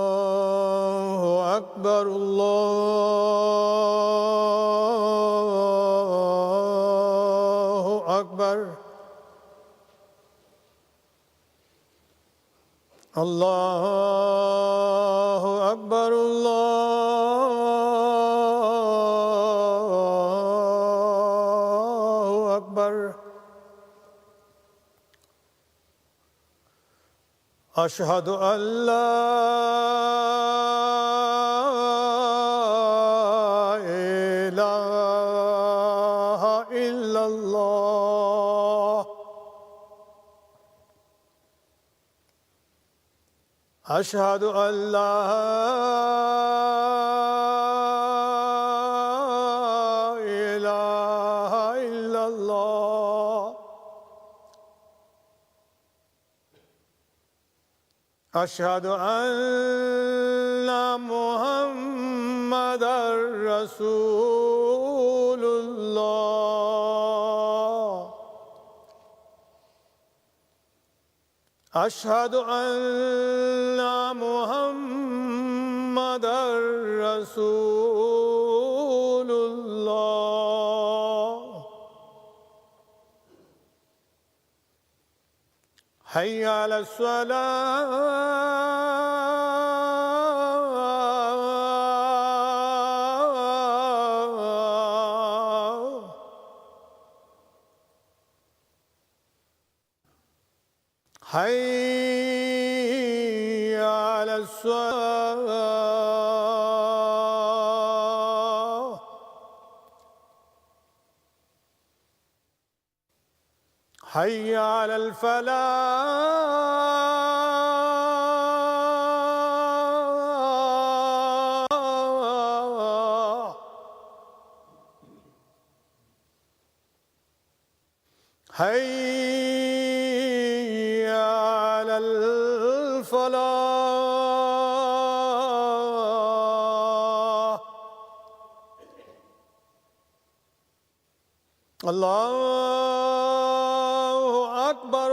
الله أكبر الله أكبر الله أكبر الله أكبر أشهد أن لا إله إلا الله أشهد أن لا إله إلا الله أشهد أن محمدًا رسول الله أشهد أن محمدًا رسول الله حي على الصلاة حي على الصلاة حي على الفلاح حي على الفلاح الله أكبر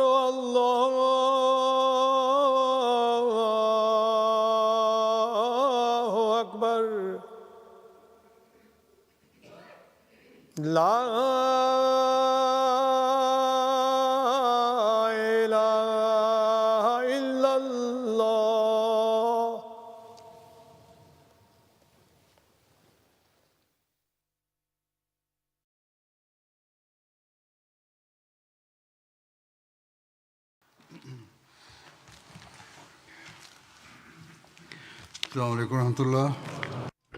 الله أكبر لا إله إلا الله السلام عليكم ورحمة الله.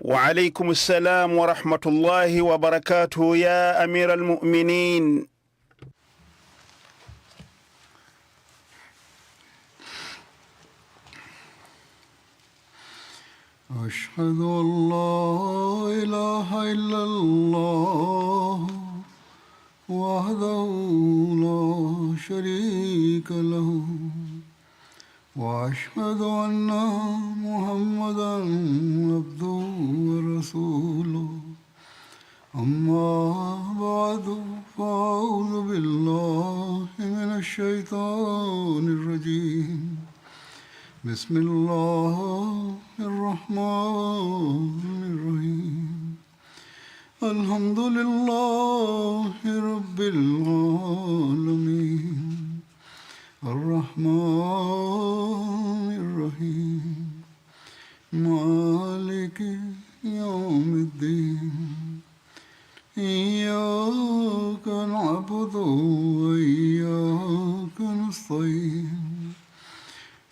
وعليكم السلام ورحمة الله وبركاته يا أمير المؤمنين. أشهد أن لا إله إلا الله وحده لا شريك له وأشهد أن محمدًا عبده ورسوله أما بعد فأعوذ بالله من الشيطان الرجيم بسم الله الرحمن الرحيم الحمد لله رب العالمين الرحمن الرحيم مالك يوم الدين إياك نعبد وإياك نستعين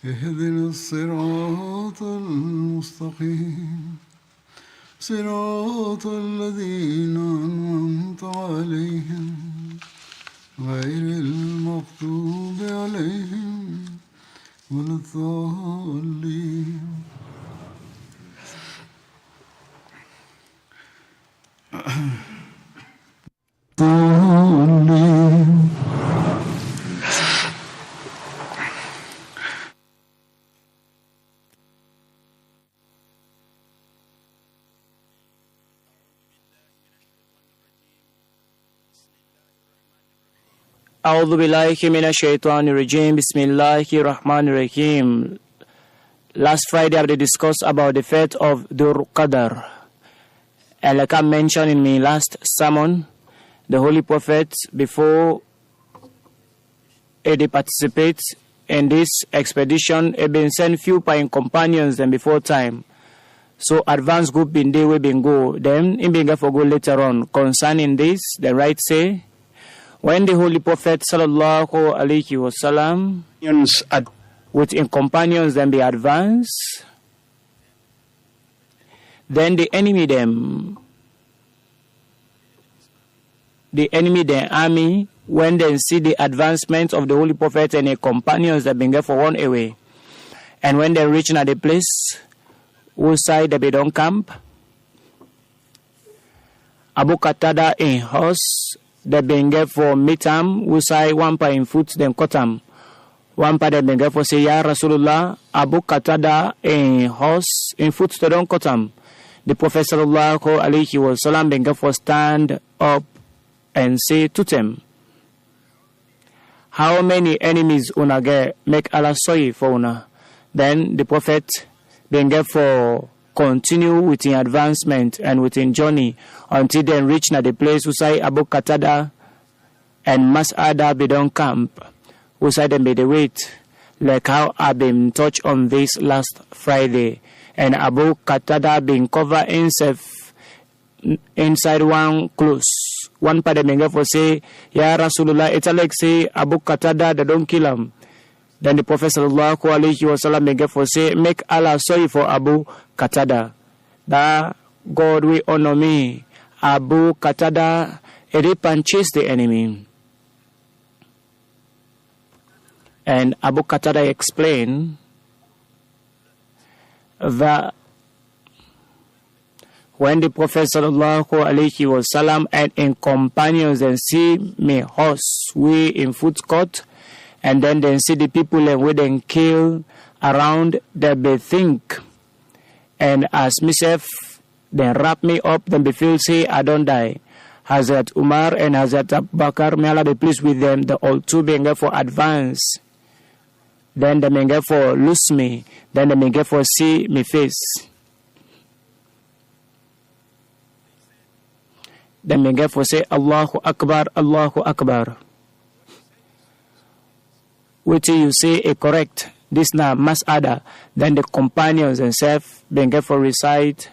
اهدنا الصراط المستقيم صراط الذين أنعمت عليهم غير المغضوب عليهم ولا الضالين. أعوذ بالله من الشيطان الرجيم بسم الله الرحمن الرحيم Last Friday, I discussed about the fate of Dur Qadr. And like I mentioned in my last sermon, the Holy Prophet, before he participates in this expedition, he been sent few pine companions than before time. So advanced group in day we been go. Then in being for go later on. Concerning this, the right say, when the Holy Prophet sallallahu alaihi wasallam with in companions then be advanced, then the enemy army, when they see the advancement of the Holy Prophet and his companions that been there for one away, and when they reach at the place whose side they don't camp, Abu Qatada in horse, they been there for meetam, whose side one pa in foot, then cut one pa they been there for say, Ya Rasulullah, Abu Qatada in horse, in foot, they don't cut The Prophet sallallahu alaihi wasallam been there for stand up and say to them, how many enemies una get, make Allah sorry for una. Then the Prophet then get for continue within advancement and within journey until they reach na the place who say Abu Qatada and Mas'ada bidon camp, who say them be the wait, like how I been touched on this last Friday, and Abu Qatada been covered himself inside one clothes. One part of the for say, Ya Rasulullah, it's like say Abu Qatada, they don't kill him. Then the Prophet sallallahu alaihi wasallam began for say, make Allah sorry for Abu Qatada. That God will honor me. Abu Qatada, it and chase the enemy. And Abu Qatada explained that when the Prophet sallallahu alaihi wasallam and in companions and see me horse we in foot court, and then they see the people and we then kill around, they be think, and as myself then wrap me up, then be feel say I don't die. Hazrat Umar and Hazrat Abu Bakr, may Allah be pleased with them, the all two being for advance. Then they may get for lose me, then they may get for see me face. Then may get for say Allahu Akbar, Allahu Akbar. Which you say is correct. This now mas'ada. Then the companions themselves being get for recite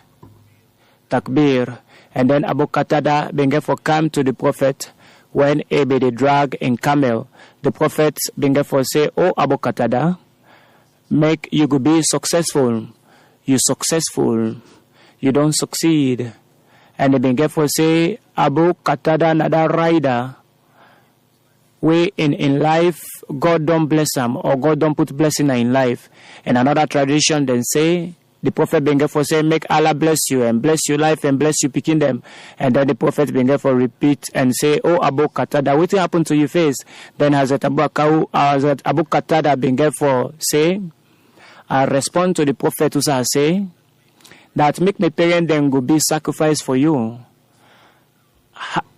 takbir. And then Abu Qatada being get for come to the Prophet when he be the drag in camel. The Prophet being get for say, oh Abu Qatada, make you go be successful. You successful. You don't succeed. And they being get for say, Abu Qatada nada rider. We in life, God don't bless them, or God don't put blessing in life. And another tradition then say, the Prophet being for say, make Allah bless you and bless your life and bless you picking them. And then the Prophet being for repeat and say, oh Abu Qatada, what happened to your face? Then Hazrat Abu Qatada being for say, I respond to the Prophet who say, that make my parents then go be sacrifice for you.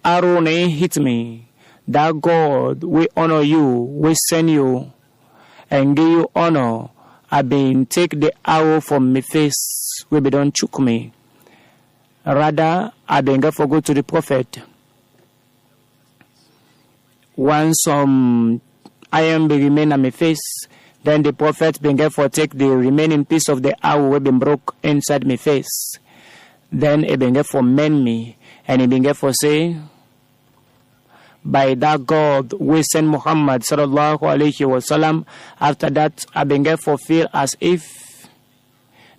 Arrow hit me. That God will honor you, will send you and give you honor. I been take the arrow from my face, we be don't choke me. Rather, I been go for go to the Prophet. Once iron be remain on my face, then the Prophet been go for take the remaining piece of the arrow we been broke inside my face. Then he been go for mend me, and he been go for say, by that God we send Muhammad sallallahu alaihi wasallam. After that, I began for feel as if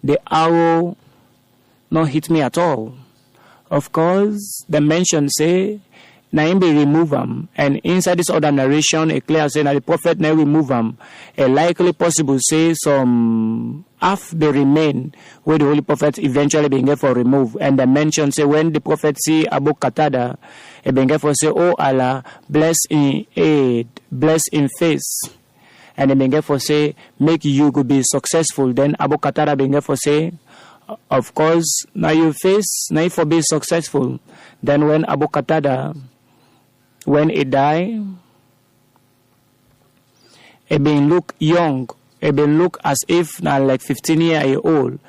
the arrow not hit me at all. Of course, the mention say, Naim be remove them, and inside this other narration, a clear say that the Prophet never remove them. A likely possible say some half they remain where the Holy Prophet eventually began for remove. And the mention say when the Prophet see Abu Qatada, he began for say, oh Allah, bless in aid, bless in face. And he began for say, make you go be successful. Then Abu Qatada began for say, of course, now you face, now for be successful. Then when Abu Qatada, when he die, he been look young, it been look as if now like 15-year-old.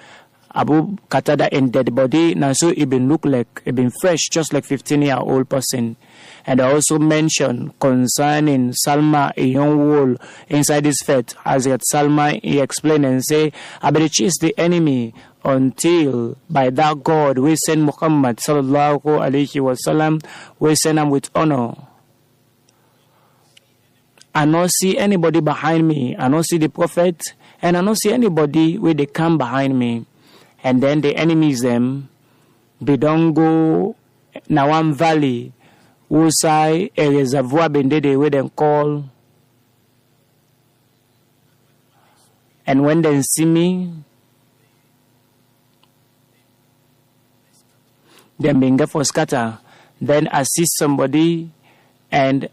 Abu Qatada in dead body, now so it been look like it been fresh, just like 15-year-old person. And I also mentioned concerning Salma, a young wool inside his faith, as yet Salma he explained and say, I better chase the enemy until by that God we send Muhammad sallallahu alaihi wasallam, we send him with honor. I don't see anybody behind me, I don't see the prophet, and I don't see anybody where they come behind me. And then the enemies them, they don't go now one valley, usai a reservoir bende they where them call. And when they see me, then binga for scatter. Then I see somebody and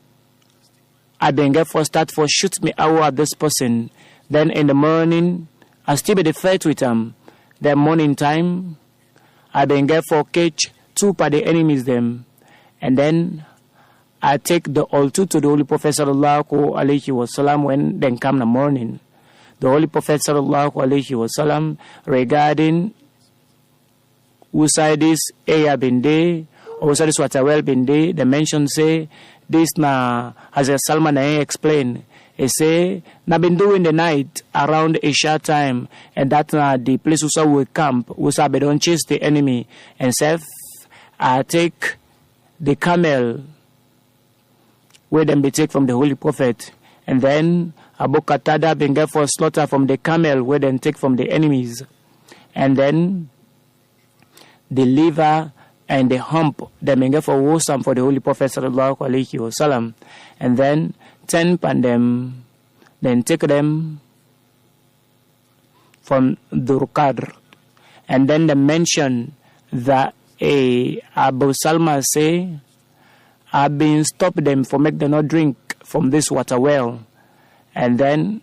I binga for start for shoot me out at this person. Then in the morning, I still be the fight with them. The morning time, I binga for catch two by the enemies them. And then I take the altar to the Holy Prophet sallallahu alaihi wasallam when then come the morning. The Holy Prophet sallallahu alaihi wasallam regarding usai this area binde or usai this waterwell binde, the mention say this na as a Salman explain. He say na been doing the night around Isha time, and that na the place usa will camp usa be don't chase the enemy and self I take the camel where them be take from the Holy Prophet, and then Abu Qatada been get for slaughter from the camel where them take from the enemies, and then the liver and the hump them been get for wosam for the Holy Prophet sallallahu alaihi wasallam, and then 10 pan them, then take them from Durqadr, and then they mention that Abu Salma say, I've been stop them for make them not drink from this water well. And then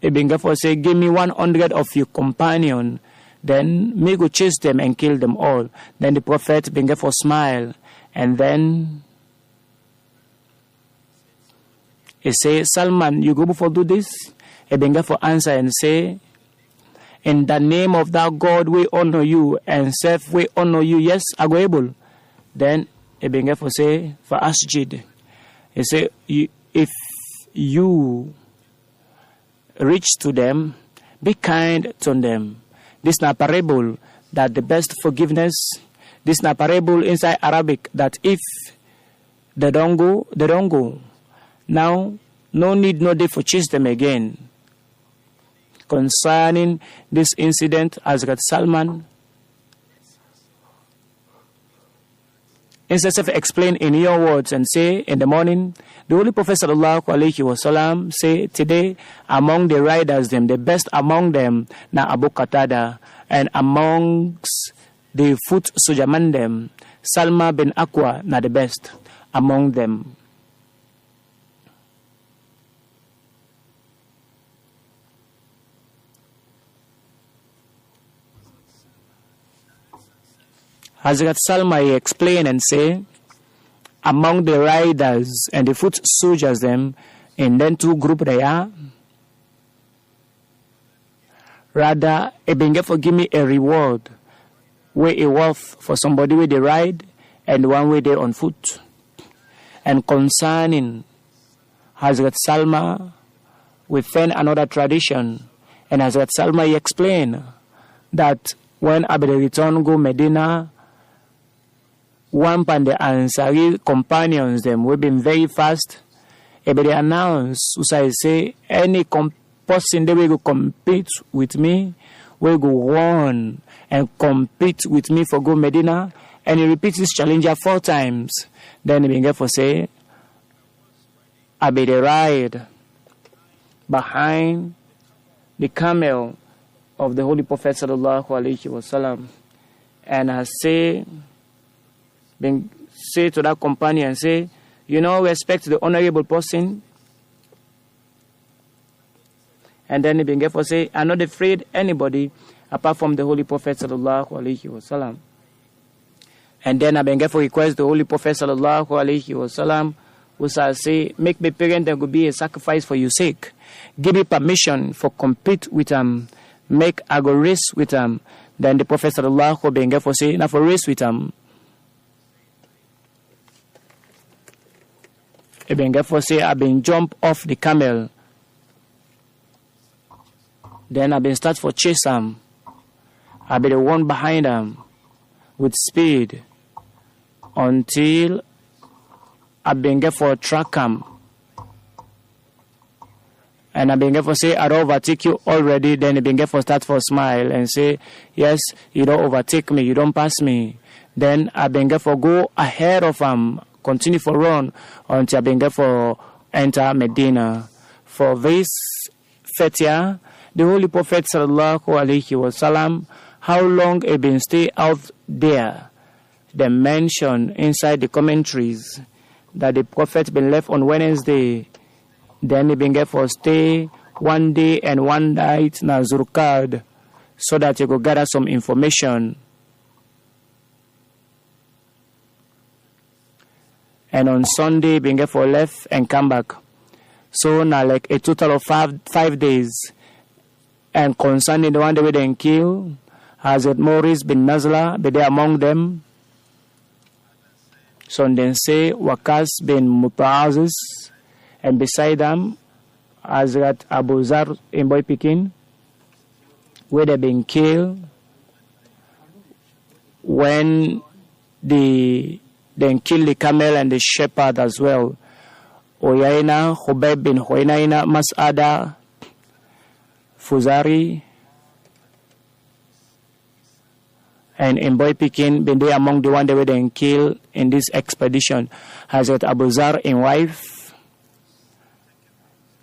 Ibn Ghaffar say, give me 100 of your companion, then me go chase them and kill them all. Then the Prophet Ibn Ghaffar smile, and then he say, Salman, you go before do this? Ibn Ghaffar answer and say, in the name of that God we honor you, and self we honor you. Yes, I go able. Then Ibn Ghaffar say, for Asjid, he say, if you reach to them, be kind to them. This is not parable that the best forgiveness. This is not parable inside Arabic that if they don't go, they don't go. Now, no need, no day for chase them again. Concerning this incident, Hazrat Salman, instead of explain in your words and say in the morning, the Holy Prophet sallallahu alaihi wasallam say today among the riders them, the best among them na Abu Qatada, and amongst the foot sojaman them, Salma bin Aqwa na the best among them. Hazrat Salma explain and say, among the riders and the foot soldiers them, and then two group they are. Rather, Ibn Ghaffar give me a reward, where a worth for somebody where they ride and one way they on foot. And concerning Hazrat Salma, we find another tradition, and Hazrat Salma he explain that when Abu return go Medina, one pan the Ansari companions them will been very fast. They announce, I say, any person they will go compete with me, will go run and compete with me for go Medina. And he repeats this challenge 4 times. Then he began to say, I be the ride behind the camel of the Holy Prophet sallallahu alaihi wasallam, and I say to that companion, say, you know, respect the honorable person. And then he began to say, I'm not afraid anybody apart from the Holy Prophet sallallahu alaihi wasallam. And then I began to request the Holy Prophet sallallahu alaihi wasallam, who shall say, make me parent that could be a sacrifice for your sake. give me permission for compete with make I go race with Then the Prophet sallallahu alaihi wasallam say, now for race with Ibn say, I've been jump off the camel. Then I've been start for chase I'll be the one behind with speed until I've been for track And I've been for say, I don't overtake you already. Then I've been for start for smile and say, yes, you don't overtake me, you don't pass me. Then I've been for go ahead of continue for run until I've been for enter Medina. For this fetia, the Holy Prophet sallallahu alaihi wasallam, how long he been stay out there? They mention inside the commentaries that the Prophet been left on Wednesday. Then he been for stay 1 day and 1 night na Zurqad, so that he could gather some information. And on Sunday, been for left and come back. So now like a total of 5 days. And concerning the one that we then kill, Hazrat Maurice bin Nazla be there among them. So then say Waqas bin Muta'aziz, and beside them Hazrat Abu Zar in Boy Pekin, where they been killed when then kill the camel and the shepherd as well. Oyaina, Khubayb bin Huwainaina, Mas'ada, Fuzari, and in Boy Pekin, been there among the one that were then killed in this expedition. Hazrat Abu Zar in wife,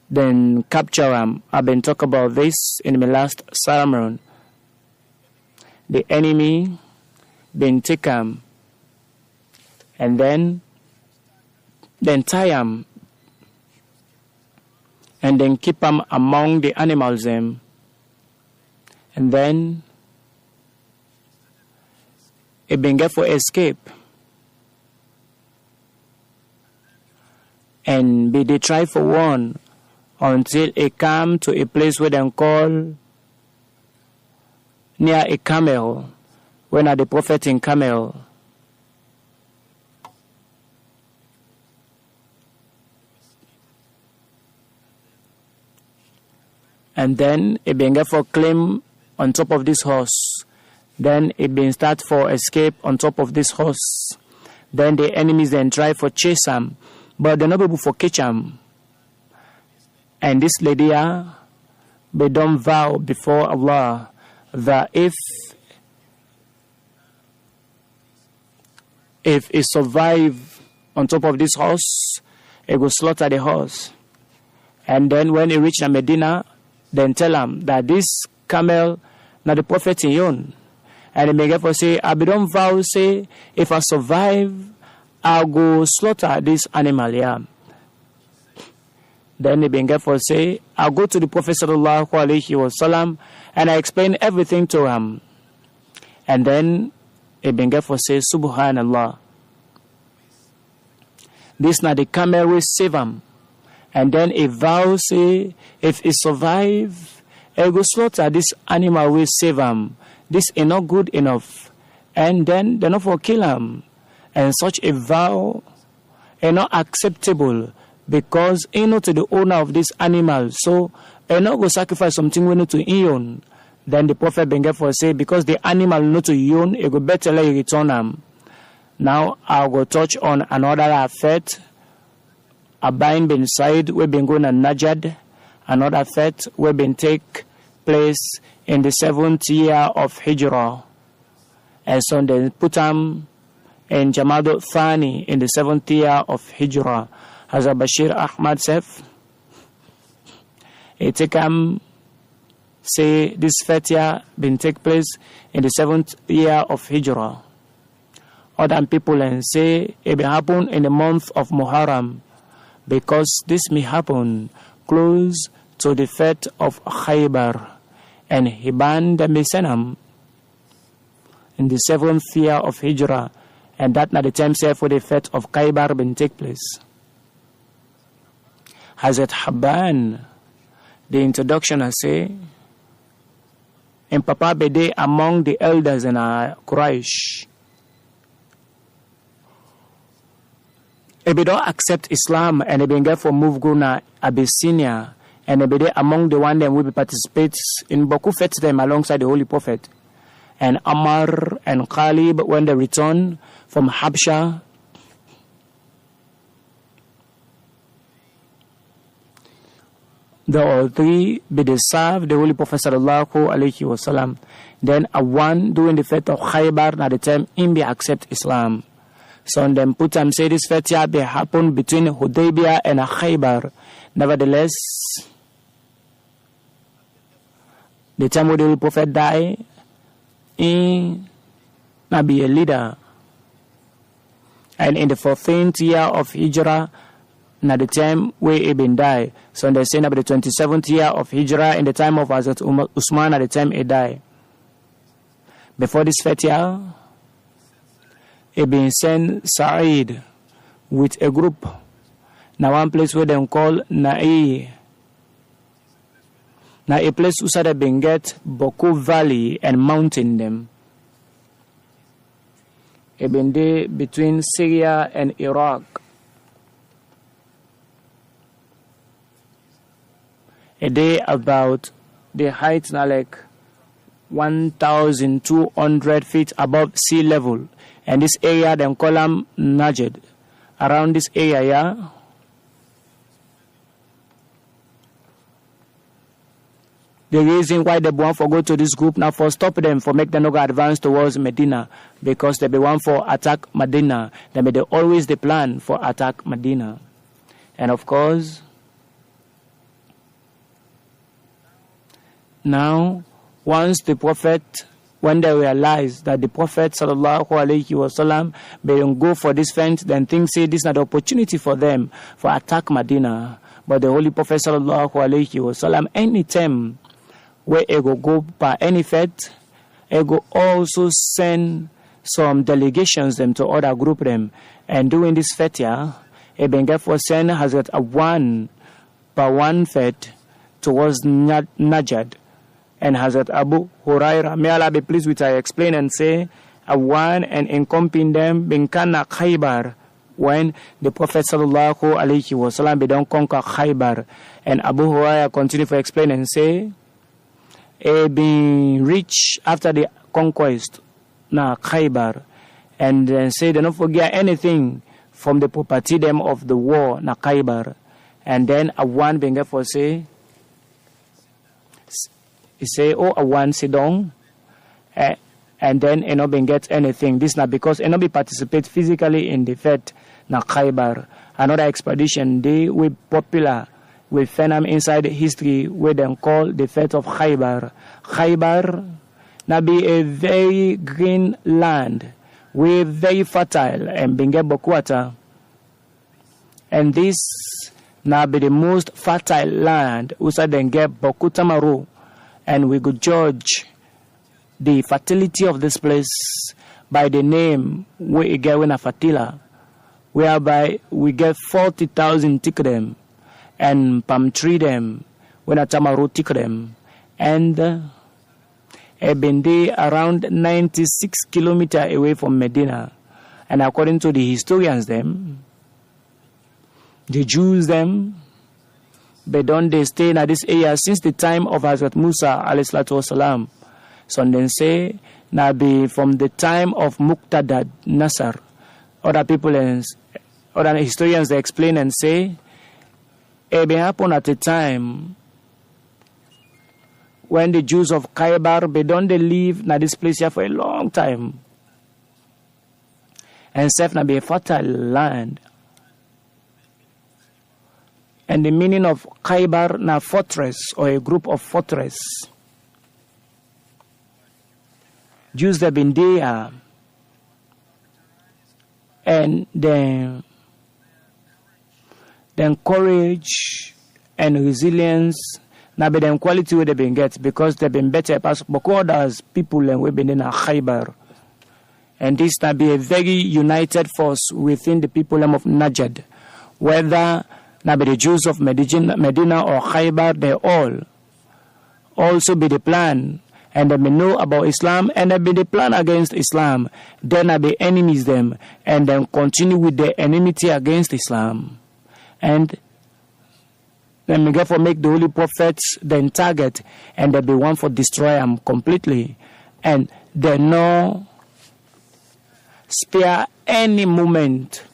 then capture him. I've been talk about this in my last sermon. The enemy been take him and then tie him and then keep him among the animals them, and then it been get for escape, and be they try for one until it come to a place where they call near a camel, when are the prophet in camel. And then it been get for claim on top of this horse. Then it been start for escape on top of this horse. Then the enemies then try for chase him, but they're not able for catch him. And this lady, they don't vow before Allah that if it survive on top of this horse, it will slaughter the horse. And then when it reach Medina, then tell him that this camel, not the prophet in yon. And the Megafo say, I be don't vow, say, if I survive, I'll go slaughter this animal, yeah. Then the Megafo say, I'll go to the Prophet sallallahu alaihi wasallam and I explain everything to him. And then the Megafo say, Subhanallah. This not the camel will save him. And then a vow say, if he survive, I go slaughter this animal will save him. This is not good enough. And then they not for kill him. And such a vow is not acceptable because he not to the owner of this animal. So he not go sacrifice something we need to own. Then the Prophet Ben Gaffer say, because the animal not to own, it go better let you return him. Now I'll go touch on another affair. Abain bin Said, we've been going to Najad, another fete we've been take place in the 7th year of Hijrah. And so they put him in Jama'at Thani in the 7th year of Hijrah. As Bashir Ahmad said, he take him, say this fete year been take place in the 7th year of Hijrah. Other people and say it will happen in the month of Muharram, because this may happen close to the fete of Khaybar, and he banned the Mesenam in the 7th year of Hijrah, and that not the time say for the fete of Khaybar been take place. Hazrat Habban the introduction I say, and Papa Bede among the elders in Quraysh. If they don't accept Islam and they get for move go na Abyssinia, and they be among the one that will be participate in Boku fetch them alongside the Holy Prophet. And Ammar and Khalid, when they return from Habsha, the all three be they serve the Holy Prophet sallallahu alaihi wasallam. Then a one doing the fete of Khaybar at the time him be accept Islam. So then put them say this fete be happen between Hudaybiyah and Khaybar. Nevertheless, the time when the Holy Prophet die, he not be a leader. And in the 14th year of Hijrah, na the time where Ibn died. So they say about the 27th year of Hijrah, in the time of Hazrat Usman, at the time he died. Before this year, Ibn sent Sa'id with a group. Now one place where they call Na'i. Now a place who said they get Boku Valley and mountain them. Ibn day between Syria and Iraq. A day about the height now like 1,200 feet above sea level, and this area then call them Najd. Around this area, yeah, the reason why they want to go to this group now for stop them for make them not go advance towards Medina, because they be want for attack Medina. They may always the plan for attack Medina, and of course. Now, once the Prophet, when they realized that the Prophet sallallahu alaihi wasallam they don't go for this fence, then things say this is not the opportunity for them for attack Medina. But the Holy Prophet sallallahu alaihi wasallam, anytime where he go by any fete, he go also send some delegations them to other group them, and doing this fete, yeah, he been for send Hazrat one by one fete towards Najd. And Hazrat Abu Hurairah, may Allah be pleased with I explain and say, one and encompassing them bin kana Khaybar, when the Prophet sallallahu alaihi wasallam be don't conquer Khaybar. And Abu Hurairah continue to explain and say, being rich after the conquest na Khaybar, and then say they don't forget anything from the property them of the war na Khaybar. And then one being for say, he say, oh, one sit down, and then Enobi get anything. This not because Enobi participate physically in the fete na Khaybar. Another expedition, they were popular with phenom inside history where they call the fete of Khaybar. Khaybar now be a very green land, we very fertile and being get water. And this now be the most fertile land, also then get Boku Tamaru. And we could judge the fertility of this place by the name we get when a fatila, whereby we get 40,000 tikdem and palm tree them when a tamaru tikdem, and a bende around 96 kilometers away from Medina. And according to the historians them, the Jews them, but don't they stay in this area since the time of Hazrat Musa alayhi salatu wasalam. So then say, now be from the time of Muqtada Nasar. Other people and other historians they explain and say, it happened at a time when the Jews of Khaybar, they don't they live in this place here for a long time. And safe now be a fertile land. And the meaning of Khaybar na fortress or a group of fortress. Jews have been there, and then courage and resilience now be the quality where they've been get, because they've been better as others people and we've been in a Khaybar. And this now be a very united force within the people of Najd, whether Now be the Jews of Medina or Khaybar, they all also be the plan. And they may know about Islam, and they be the plan against Islam. Then I be enemies them, and then continue with the enmity against Islam. And then we therefore make the holy prophets then target, and they be one for destroy them completely. And they no spare any moment,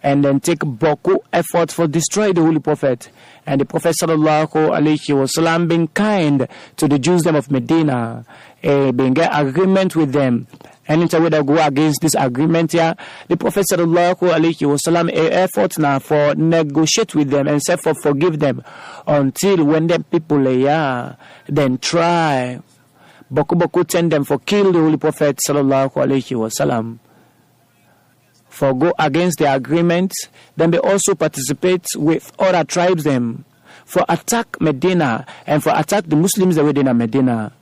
and then take boku effort for destroy the holy prophet. And the Prophet sallallahu alaihi wasallam being kind to the Jews them of Medina, being get agreement with them. Anytime they go against this agreement here, the Prophet sallallahu alaihi wasallam effort now for negotiate with them and say for forgive them until when them people then try boku send them for kill the holy Prophet sallallahu alaihi wasallam. For go against the agreement, then they also participate with other tribes them for attack Medina and for attack the Muslims within Medina.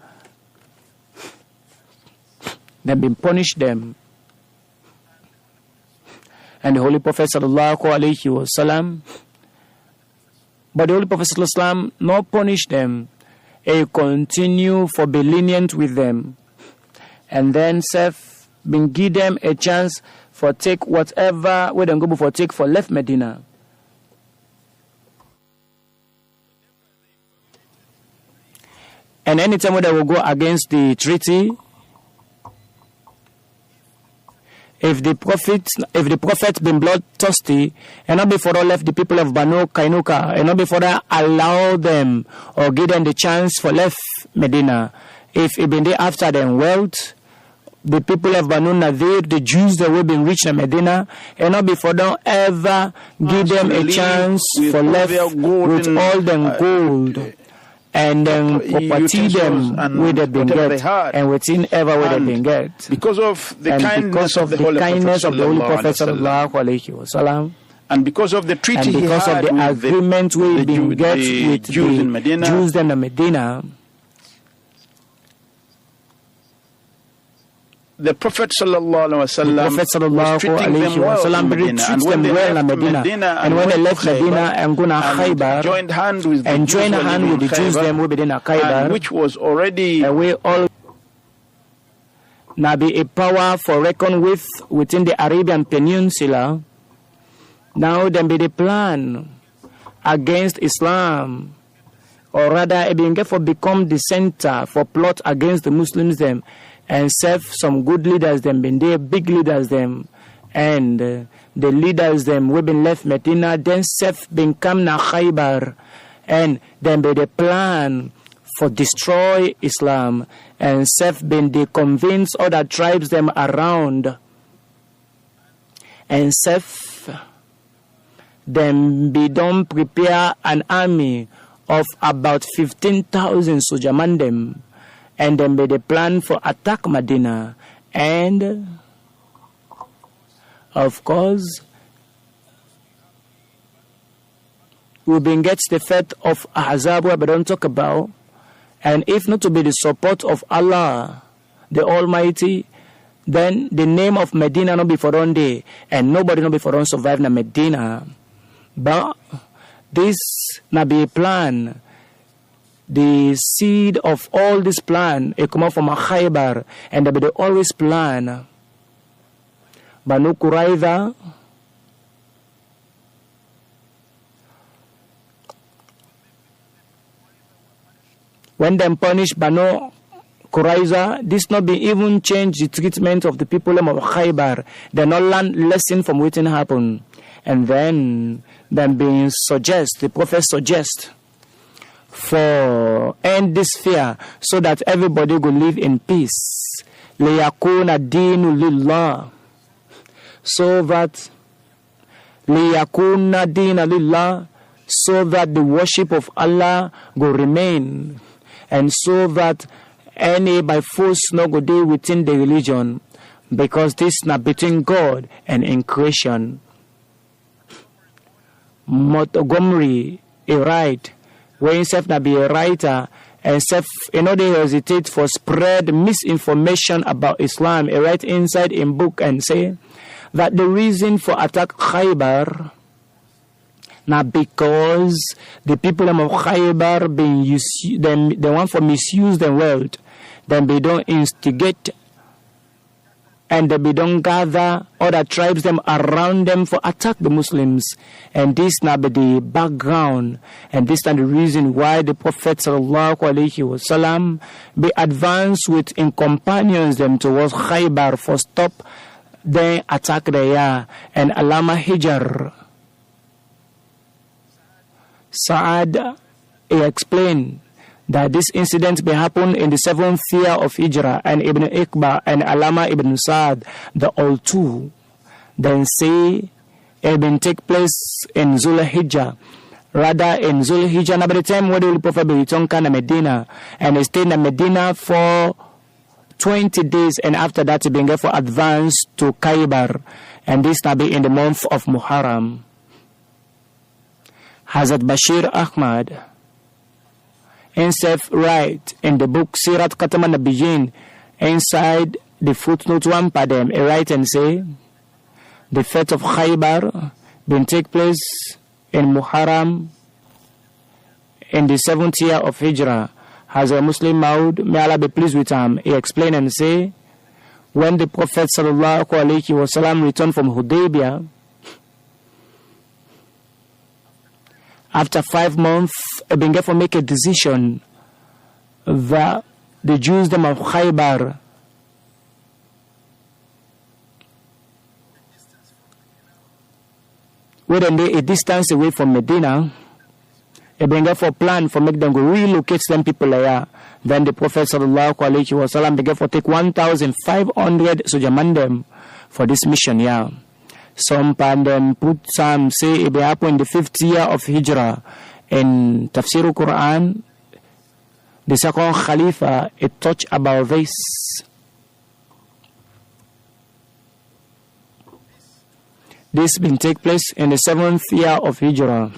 Then be punish them. And the Holy Prophet sallallahu alaihi wasallam, but the Holy Prophet sallallahu alaihi wasallam not punish them. He continue for be lenient with them, and then self been give them a chance for take whatever we don't go before take for left Medina. And anytime they will go against the treaty, if the prophet been bloodthirsty, and not before they left the people of Banu Kainuka, and not before they allow them or give them the chance for left Medina, if it been there after them wealth, the people of Banu Nadir, the Jews that will be rich in Medina, and not before them ever give them a chance for left with all them gold and then property them with the been get and within ever with the been get. Because of the kindness of the Holy Prophet sallallahu alaihi wasallam, and because of the treaty and because of the agreement we been get with Jews in Medina, Jews in Medina, the Prophet sallallahu was treating them well in Medina. And when they left Medina and when they left Medina and gonna Khaybar, joined hand with the Jews them within Khaybar, which was already we all now be a power for reckon with within the Arabian Peninsula. Now then be the plan against Islam, or rather it being for become the center for plot against the Muslims them. And serve some good leaders them, been there, big leaders them, and the leaders them we been left Medina, then serve been come na Khaybar, and then be the plan for destroy Islam, and serve been they convince other tribes them around, and serve them be done prepare an army of about 15,000 sojaman them. And then made a plan for attack Medina. And of course, we been gets the fate of Ahzab we don't talk about. And if not to be the support of Allah, the Almighty, then the name of Medina not be for one day, and nobody not be for one survive na Medina. But this not be a plan. The seed of all this plan, it come out from a Khaybar, and they always plan. Banu Qurayza, when them punish Banu Qurayza, this not be even change the treatment of the people of Khaybar. They not learn lesson from what happened. And then being suggest, the Prophet suggests, for end this fear so that everybody will live in peace. لِيَكُونَ الدِّينُ لِلَّهِ, so that لِيَكُونَ الدِّينَ لِلَّهِ, so that the worship of Allah will remain, and so that any by force no go deal within the religion, because this is not between God and in creation. Montgomery, a right, where himself not be a writer, and self in order to hesitate for spread misinformation about Islam, he write inside in book and say that the reason for attack Khaybar, Now, because the people of Khaybar they want for misuse the world, then they don't instigate and they don't gather other tribes them around them for attack the Muslims. And this now be the background, and this is the reason why the Prophet sallallahu alaihi wasallam be advanced with in companions them towards Khaybar for stop then attack there and Alama Hijr. Sa'ad he explained that this incident may happen in the 7th year of Hijrah, and Ibn Iqba and Alama Ibn Sa'ad, the all two, then say it will take place in Zulhijjah. Rather, in Zulhijjah, by the time when the Prophet will return to Medina, and he stayed in Medina for 20 days, and after that he began for advance to Khaybar, and this will be in the month of Muharram. Hazrat Bashir Ahmad himself write in the book Sirat Khatama Nabiyyin, inside the footnote 1 by them, he write and say, the fete of Khaybar will take place in Muharram in the 7th year of Hijrah. As a Muslim Maud, may Allah be pleased with him, he explained and say, when the Prophet sallallahu alaihi wasallam returned from Hudaybiyah, after 5 months, he began to make a decision that the Jews them of Khaybar were a distance away from Medina. He began for plan for make them go relocate some people there. Then the Prophet sallallahu alaihi wasallam began to take 1,500 soldiers for this mission. Yeah. Some pandem put some say it will happen in the 5th year of Hijrah. In Tafsir Quran, the second Khalifa, it touched about this. This will take place in the 7th year of Hijrah.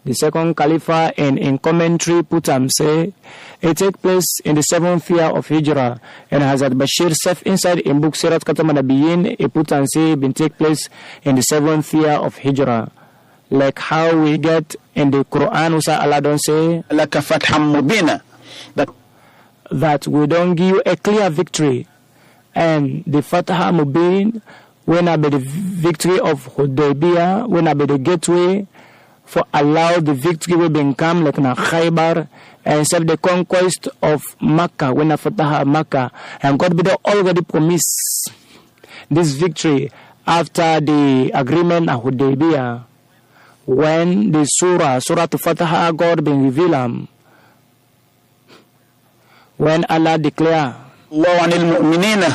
The second Khalifa in commentary put say it take place in the 7th year of Hijrah, and Hazrat Bashir self inside in book Sirat Khatama Nabiyyin he put and say it take place in the 7th year of Hijrah, like how we get in the Quran Usa Allah don't say laka fatham mubina, that we don't give you a clear victory, and the Fatah Mubin when I be the victory of Hudaybiyah, when I be the gateway for allow the victory will become like na Khaybar, and serve the conquest of Makkah when I Fatah Makkah, and God be already promised this victory after the agreement of Hudaybiyah, when the Surah to Fatah God been revealed, when Allah declare Allah anil mu'minina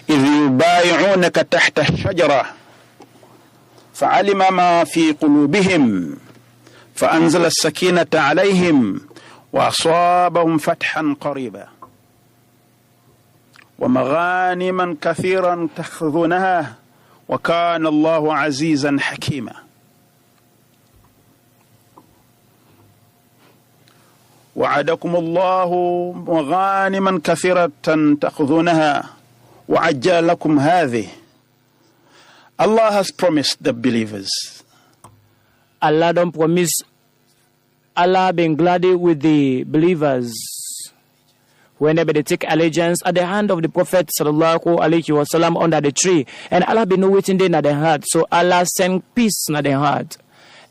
idh yubayi'unaka tahta ash-shajara fa'alima ma fi qulubihim فأنزل السكينة عليهم وأصابهم فتحا قريبا ومغانما كثيرا تأخذونها وكان الله عزيزا حكيما. وعدكم الله مغانما كثيرة تأخذونها وعجل لكم هذه. Allah has promised the believers. Allah don't promise. Allah being glad with the believers whenever they take allegiance at the hand of the Prophet sallallahu alaihi wasallam under the tree, and Allah be no waiting there in their heart. So Allah send peace in their heart,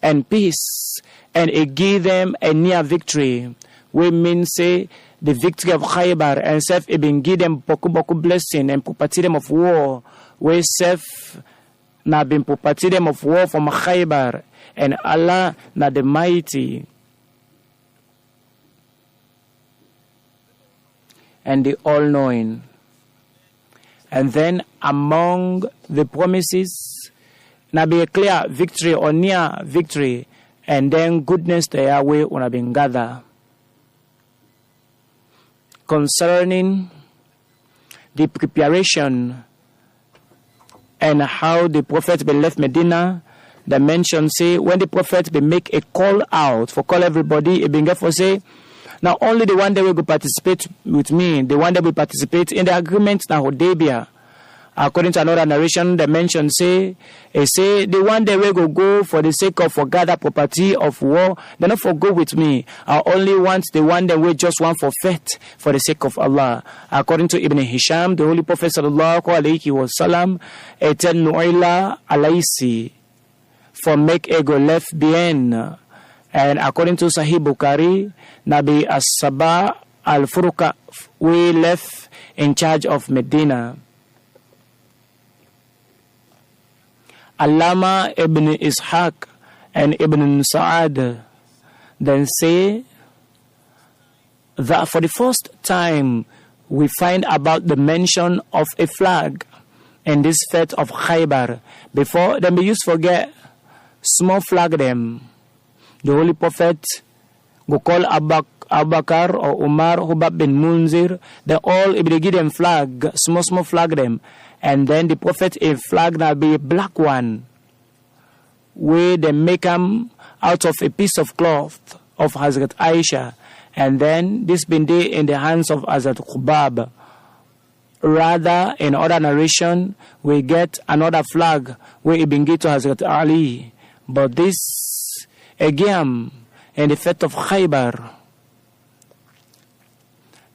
and peace, and it give them a near victory. We mean say the victory of Khaybar, and self it been give them boku blessing and property them of war. We self na been property them of war from Khaybar, and Allah na the mighty and the all-knowing. And then among the promises, na be a clear victory or near victory, and then goodness there way on a been gather. Concerning the preparation and how the Prophet be left Medina, the mention say when the Prophet be make a call out for call everybody, it began for say, now only the one that will participate with me, the one that will participate in the agreement now Hudaybiyah. According to another narration, they mention say the one day we go for the sake of for gather property of war, they not for go with me. I only want the one that we just want for faith for the sake of Allah. According to Ibn Hisham, the Holy Prophet sallallahu alaihi wasallam, etel nu'ila alaisi, for make ego left behind. And according to Sahih Bukhari, Nabi As-Sabah al-Furqa, we left in charge of Medina. Allama ibn Ishaq and Ibn Sa'ad then say that for the first time we find about the mention of a flag in this fete of Khaybar. Before them, we used to forget small flag them. The Holy Prophet go call Abu Bakr or Umar, Hubab bin Munzir, they all give them flag, small flag them. And then the Prophet a flag that be a black one, where they make them out of a piece of cloth of Hazrat Aisha. And then this been there in the hands of Hazrat Khubab. Rather, in other narration, we get another flag where it been given to Hazrat Ali. But this, again, in the fete of Khaybar.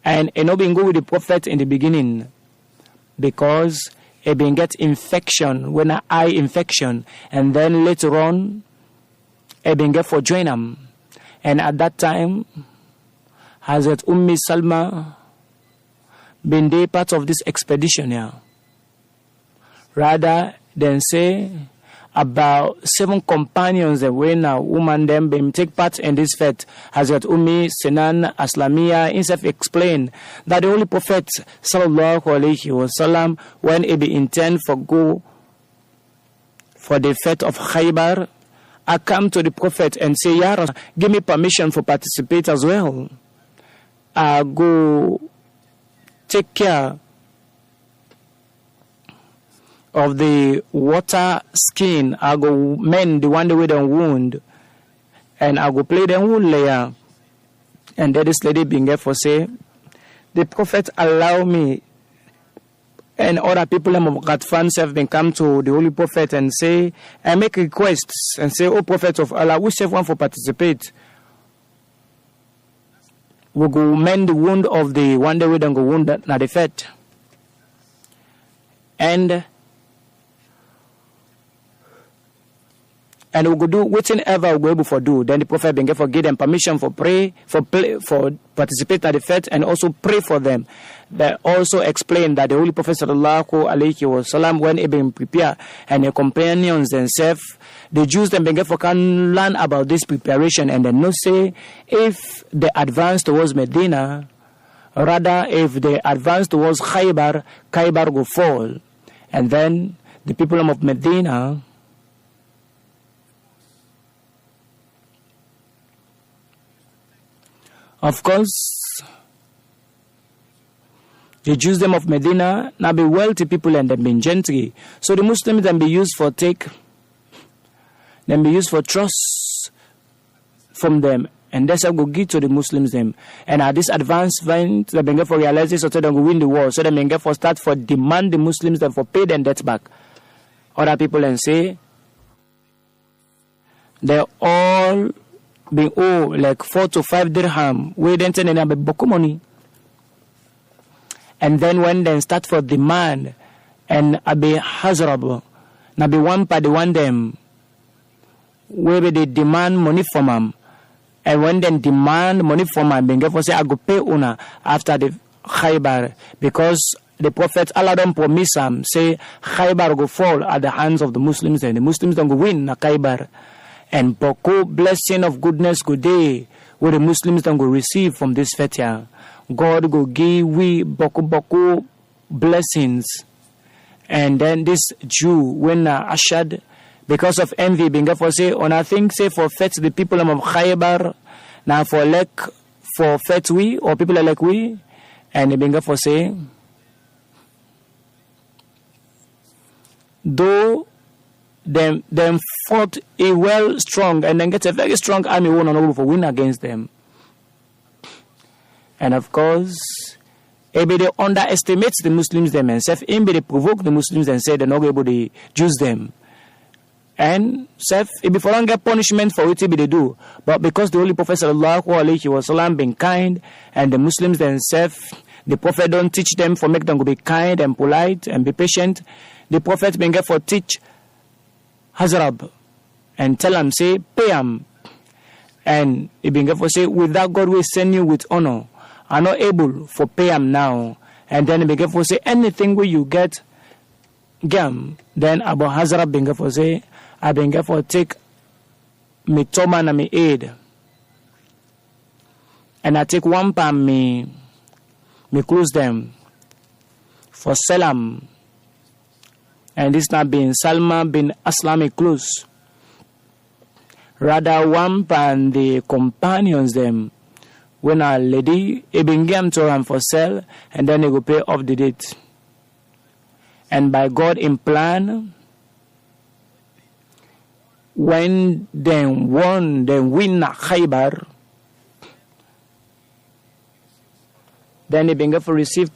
And it not been go with the Prophet in the beginning, because it been get infection, when an eye infection, and then later on, it been get for join them. And at that time, Hazrat Salma been there part of this expedition here. Rather than say about 7 companions that were now woman them been take part in this fete. Hazrat Sinan Aslamia himself explained that the Holy Prophet sallallahu alaihi wasallam, when he be intend for go for the fete of Khaybar, I come to the Prophet and say, Ya Rasul, give me permission for participate as well. I go take care of the water skin. I go mend the one with the wound, and I go play the wound layer. And then this lady being there for say, the Prophet allow me, and other people of Ghatfans have been come to the Holy Prophet and say, I make requests and say, oh Prophet of Allah, we save one for participate. We go mend the wound of the one day we don't go wound that na the fete. And we go do whatever we able for do. Then the Prophet began for give them permission for pray, for participate at the fete, and also pray for them. They also explained that the Holy Prophet sallallahu alaihi wasallam, when he been prepared, and the companions themselves, the Jews then began for can learn about this preparation, and then no say if they advance towards Medina, rather if they advance towards Khaybar go fall, and then the people of Medina, of course, the Jews them of Medina now be wealthy people and them been gentry. So the Muslims then be used for trust from them. And that's how go give to the Muslims them. And at this advancement, they been for realizing so they don't go win the war. So they been for start for demand the Muslims them for pay them debt back. Other people and say they all being like 4 to 5 dirham. We then turn in a book money. And then when they start for demand, and be hazarable, now be one by the one them, where they demand money from them. And when they demand money from them, they say, I go pay una after the Khaybar, because the Prophet Allah don't promise them, say Khaybar go fall at the hands of the Muslims, and the Muslims don't go win na Khaybar. And Boku blessing of goodness good day, where the Muslims don't go receive from this fete. God go give we Boku blessings. And then this Jew, when Ashad, because of envy, being for say, on I think say for fete the people of Khaybar, now for like for fete we, or people are like we, and they being for say, though them fought a well strong and then get a very strong army one on over for win against them. And of course, Maybe they underestimate the Muslims themselves. Maybe they provoke the Muslims and say they're not able to use them. And self, if before long get punishment for what they do, but because the Holy Prophet sallallahu alaihi wasallam been kind, and the Muslims themselves, the Prophet don't teach them for make them go be kind and polite and be patient. The Prophet been get for teach Huzur and tell them say pay them, and he been get for say without God will send you with honor. Are not able for pay them now, and then he been get for say anything where you get gam. Then Abu Huzur been get for say I been get for take me toma na me aid, and I take one palm me close them for salam, and this not being Salma bin Aslam close. Rather one pan the companions them when a lady he been game to them for sale, and then he go pay off the debt. And by God in plan, when they won, they win at Khaybar, then they began to receive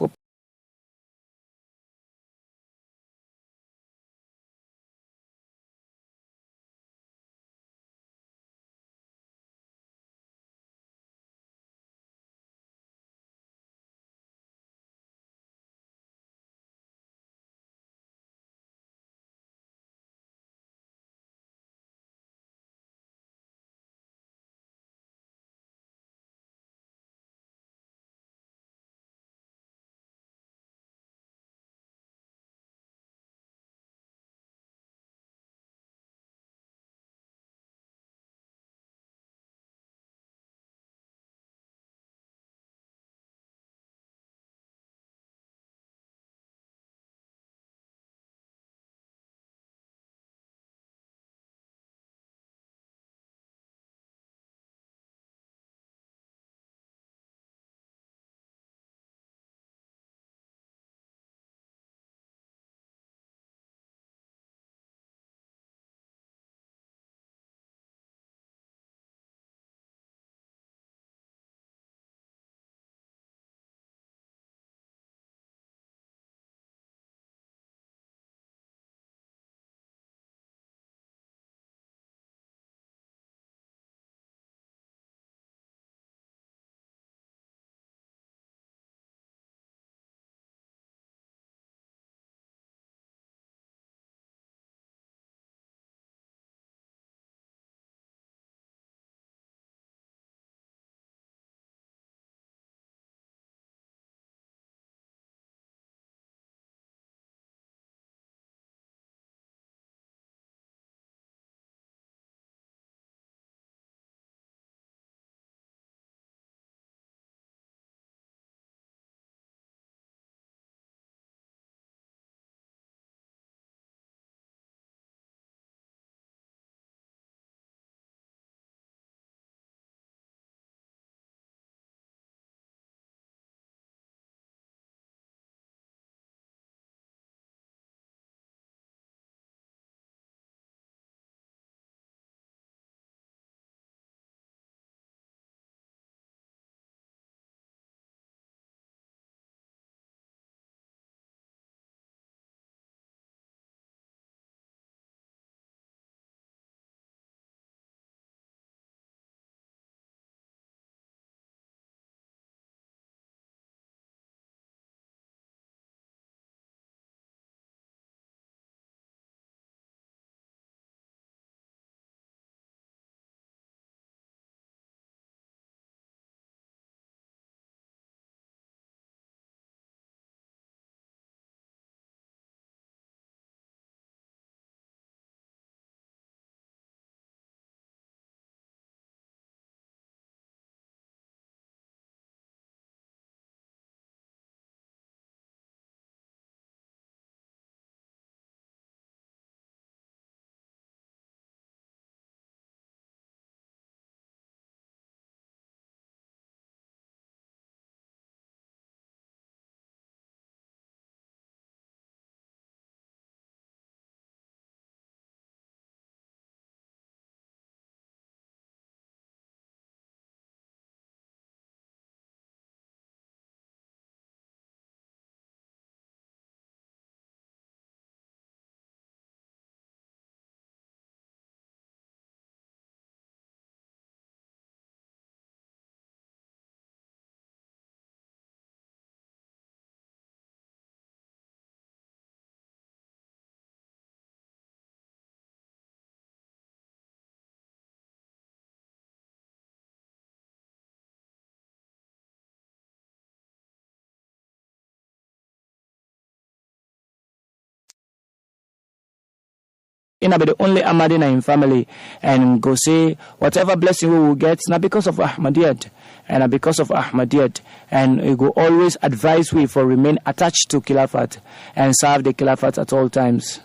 in be the only Ahmadiyya in family, and go say whatever blessing we will get, not because of Ahmadiyyat, and because of Ahmadiyyat, and he will always advise we for remain attached to Khilafat and serve the Khilafat at all times.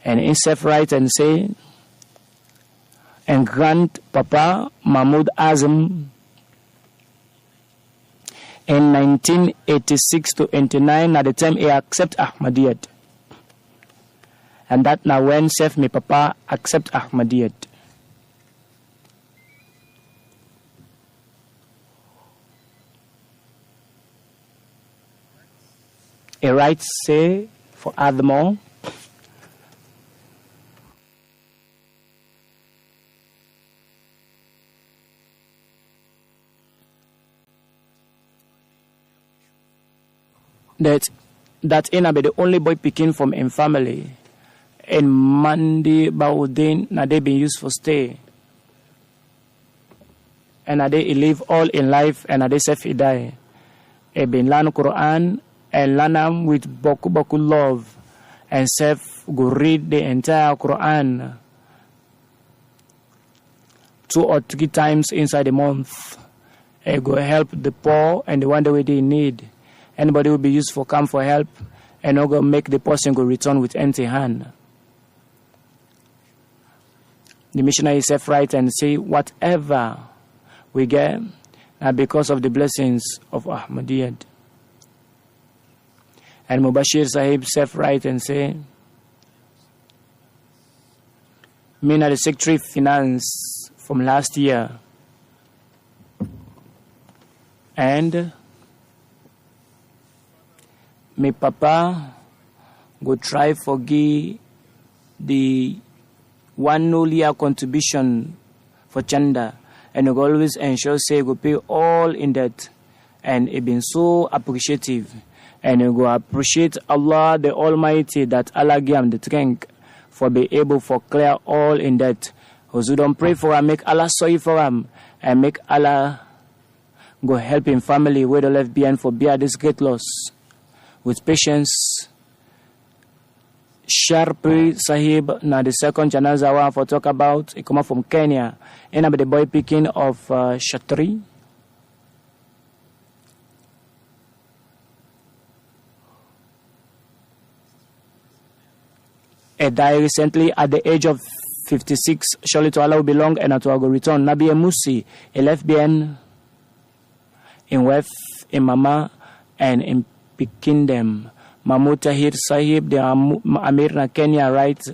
And himself write and say, and grant Papa Mahmud Azam in 1986 to 89 at the time he accept Ahmadiyyat. And that now when Sef me Papa accept Ahmadiyyat. He writes say for Admo that Ina be the only boy picking from in family. In Mandi Baudin, na they been used for stay. And na they live all in life and na they self die. He been learn Quran and learn them with boku love and self go read the entire Quran 2 or 3 times inside a month. He go help the poor and the one that they need. Anybody will be used for come for help and not go make the person go return with empty hand. The missionary self write and say whatever we get because of the blessings of Ahmadiyyat. And Mubashir Sahib self write and say, me na the Secretary of Finance from last year, and my Papa go try for give the 1 year contribution for Chanda, and I go always ensure say go pay all in that, and it been so appreciative, and I go appreciate Allah the Almighty that Allah give him the strength for be able for clear all in that. Huzur don't pray for him, make Allah sorry for him, and make Allah go help him family where they left behind for bear this great loss. With patience, Sharpi Sahib, now the second janaza one for talk about, he come from Kenya, and about the boy picking of Shatri. He died recently at the age of 56. Surely to Allah will belong and to Allah will return. Nabi Musi, he left behind in wife, in mama, and in kingdom. Mahmud Tahir Sahib, the Amir na Kenya, writes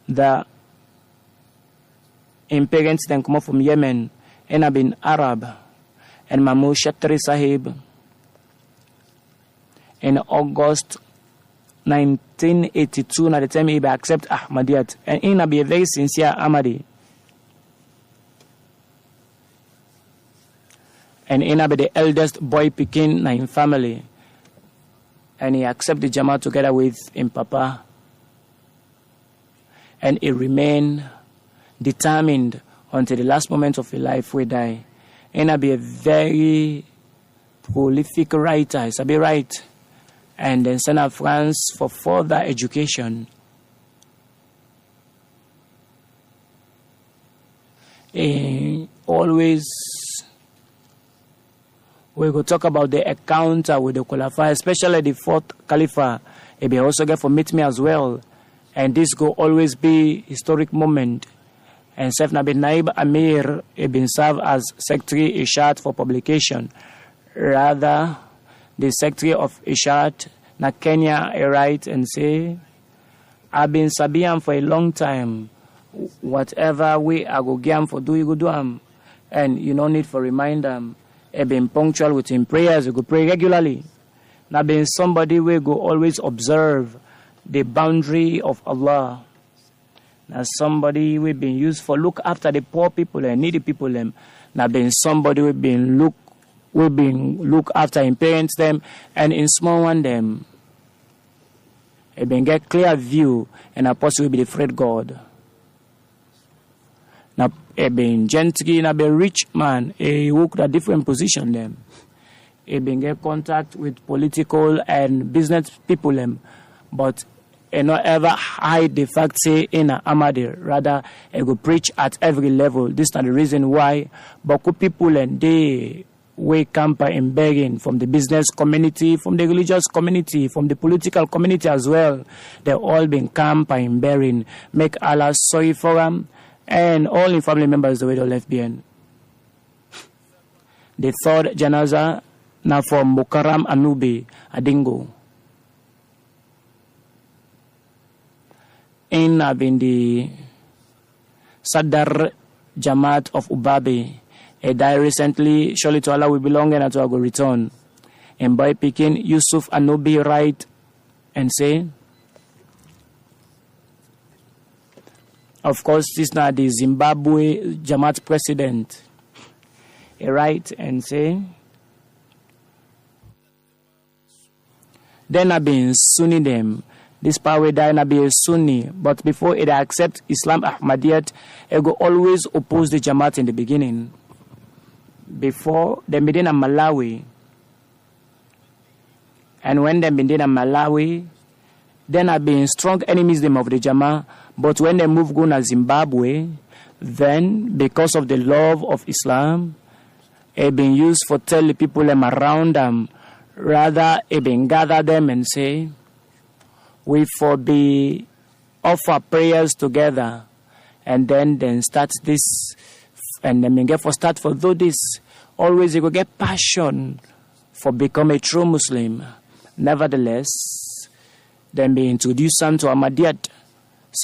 the parents then come from Yemen and have been Arab. And Mahmud Shatri Sahib in August 1982, at the time he accept Ahmadiyyat, and he be a very sincere Ahmadi. And he be the eldest boy picking in family. And he accept the Jama'at together with him Papa. And he remain determined until the last moment of his life we die. And be a very prolific writer, he's a bit right. And then send out France for further education. Always we will talk about the encounter with the Khulafa, especially the 4th Khalifa. It will also get for meet me as well. And this will always be historic moment. And Sef Nabi Naib Amir been served as Secretary Ishat for publication. Rather, the Secretary of Ishat, na Kenya, I write and say, I've been Sabian for a long time. Whatever we are go give for do, you go do them. And you don't need for remind them. I've been punctual with him prayers, you go pray regularly. Now being somebody we go always observe the boundary of Allah. Now somebody we've been used for look after the poor people and needy people them. Now being somebody we've been look after in parents them and in small one them. It been get clear view and a person will be the afraid God. Now a been gently, now be rich man, he work at different position them. He been get contact with political and business people them, but and not ever hide the fact say in Ahmadi. Rather, I go preach at every level. This is not the reason why Boku people and they we camp in begging from the business community, from the religious community, from the political community as well. They've all been camp in bearing. Make Allah sorry for them. And all the family members the way they left behind. The third janaza now from Mukarram Anubi Adingo. In been the Sadar Jama'at of Ubabe. He died recently. Surely to Allah will belong and to Allah will return. And by picking Yusuf Anubi right and say, of course, this is not the Zimbabwe Jama'at president. He write and say, then I been Sunni them. This power die na be a Sunni, but before it accept Islam Ahmadiyyat, it go always oppose the Jama'at in the beginning. Before they been in Malawi, and when they been in Malawi, then I been strong enemies them of the Jama'at. But when they move go to Zimbabwe, then because of the love of Islam, it been used for tell the people them around them. Rather, it been gather them and say, we for be offer prayers together, and then start this, and then get for start for do this. Always you go get passion for become a true Muslim. Nevertheless, then be introduced them to Ahmadiyyat.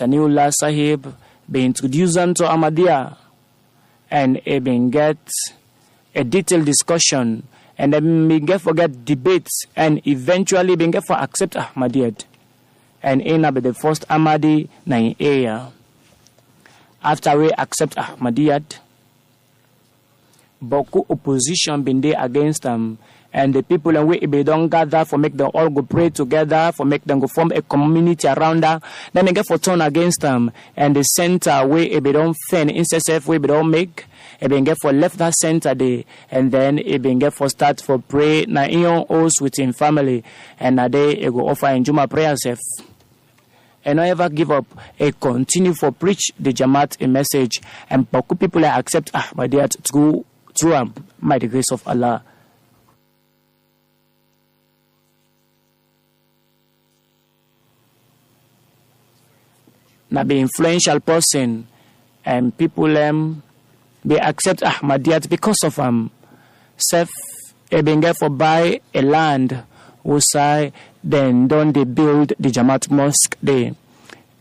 Saniullah Sahib be introduced them to Ahmadiyya, and it been get a detailed discussion, and then we get forget debates, and eventually we get for accept Ahmadiyyat. And in the first Ahmadi na area. After we accept Ahmadiyyat, Boku opposition been there against them, and the people and we they don't gather for make them all go pray together, for make them go form a community around them. Then they get for turn against them, and the center where they don't fend instead we don't make. It been get for left that center day, and then it been get for start for pray na in your house within family, and na day it go offer in Juma prayer self. And I ever give up, a continue for preach the Jama'at a message, and Boku people accept Ahmadiyyat through by the grace of Allah. Now be influential person, and people they accept Ahmadiyyat because of self being for buy a land who say then don't they build the Jama'at mosque there,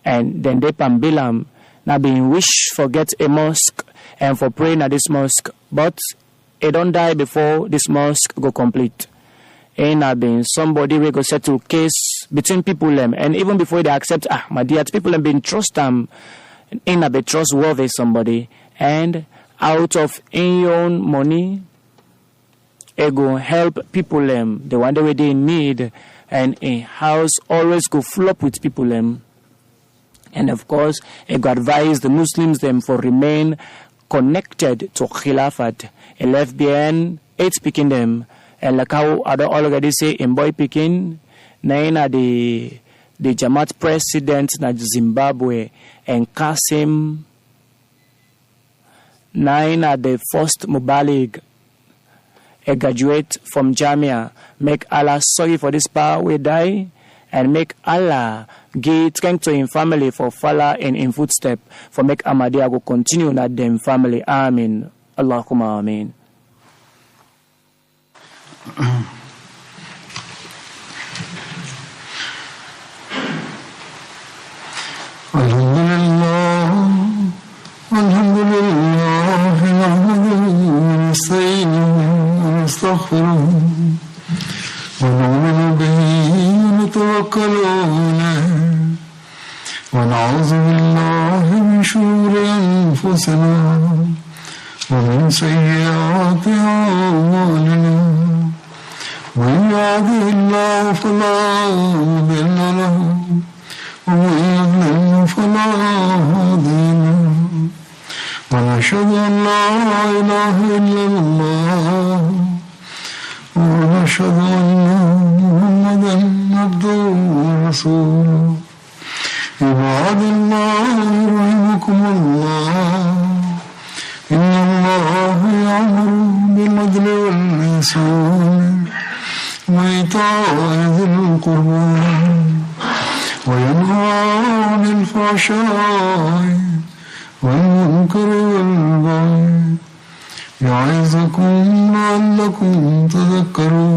and then they pambilam now being wish forget a mosque and for praying at this mosque, but it don't die before this mosque go complete. And have been somebody will go settle case between people and even before they accept Ahmadiyyat, people have been trust them in a be trustworthy somebody, and out of your own money it go help people the one way they need, and a house always go flop with people and of course it go advise the Muslims them for remain connected to Khilafat. A left behind 8 picking them, and like how other already say in boy picking 9 are the Jama'at president na Zimbabwe, and Kasim 9 are the first Mubalig, a graduate from Jamia. Make Allah sorry for this power we die, and make Allah give strength to him family for follow in footstep, for make Ahmadiyya go continue in them family. Amin. Allahumma amin. ونؤمن به ونتوكل عليه ونعوذ بالله من شرور أنفسنا ومن سيئات أعمالنا من يهده الله فلا مضل له ومن يضلل فلا هادي له ونشهد أن لا إله إلا الله ونشهد أن محمدا عبده ورسوله عباد الله رحمكم الله إن الله يأمر بالعدل والإحسان وإيتاء ذي القربى وينهى عن الفحشاء والمنكر والبغي يعظكم لعلكم تذكرون